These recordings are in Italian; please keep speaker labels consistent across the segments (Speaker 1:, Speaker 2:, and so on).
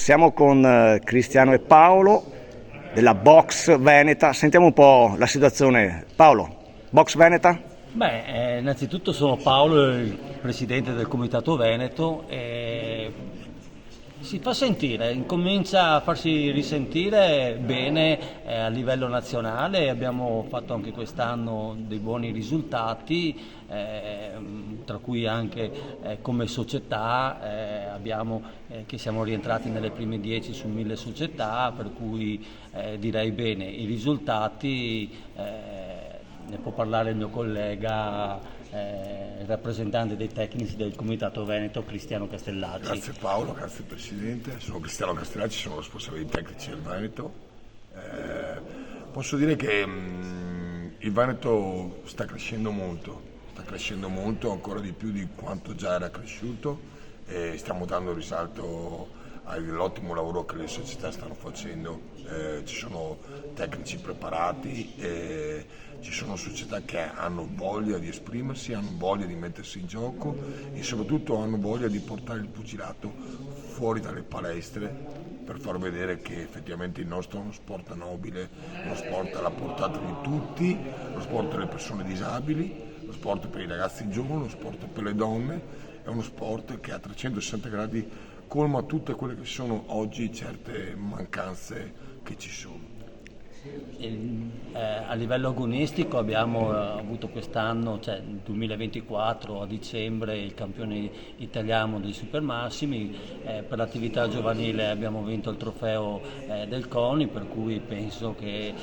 Speaker 1: siamo con Cristiano e Paolo della Box Veneta. Sentiamo un po' la situazione. Paolo, Box Veneta?
Speaker 2: Innanzitutto sono Paolo, il presidente del Comitato Veneto, e si fa sentire, incomincia a farsi risentire bene a livello nazionale. Abbiamo fatto anche quest'anno dei buoni risultati, tra cui anche come società che siamo rientrati nelle prime 10 su 1000 società, per cui direi bene. I risultati ne può parlare il mio collega, il rappresentante dei tecnici del Comitato Veneto, Cristiano Castellacci.
Speaker 3: Grazie Paolo, grazie Presidente. Sono Cristiano Castellacci, sono responsabile dei tecnici del Veneto. Posso dire che il Veneto sta crescendo molto, ancora di più di quanto già era cresciuto, e stiamo dando risalto all'ottimo lavoro che le società stanno facendo. Ci sono tecnici preparati, ci sono società che hanno voglia di esprimersi, hanno voglia di mettersi in gioco e soprattutto hanno voglia di portare il pugilato fuori dalle palestre per far vedere che effettivamente il nostro è uno sport nobile, uno sport alla portata di tutti, uno sport per le persone disabili, uno sport per i ragazzi giovani, uno sport per le donne, è uno sport che a 360 gradi colma tutte quelle che sono oggi certe mancanze che ci sono.
Speaker 2: A livello agonistico abbiamo avuto quest'anno, cioè nel 2024 a dicembre, il campione italiano dei supermassimi. Per l'attività giovanile abbiamo vinto il trofeo del CONI, per cui penso che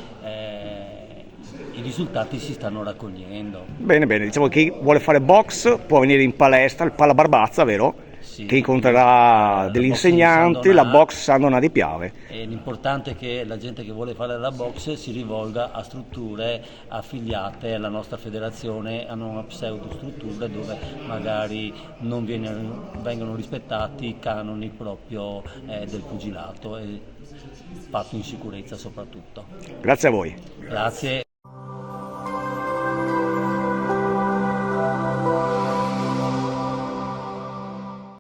Speaker 2: i risultati si stanno raccogliendo.
Speaker 1: Bene, diciamo che chi vuole fare box può venire in palestra, il Palla Barbazza, vero?
Speaker 2: Sì,
Speaker 1: che incontrerà degli insegnanti, la box San Donà di Piave.
Speaker 2: E l'importante è che la gente che vuole fare la box si rivolga a strutture affiliate alla nostra federazione, a non a pseudostrutture dove magari non vengono rispettati i canoni proprio del pugilato, e fatto in sicurezza soprattutto.
Speaker 1: Grazie a voi.
Speaker 2: Grazie.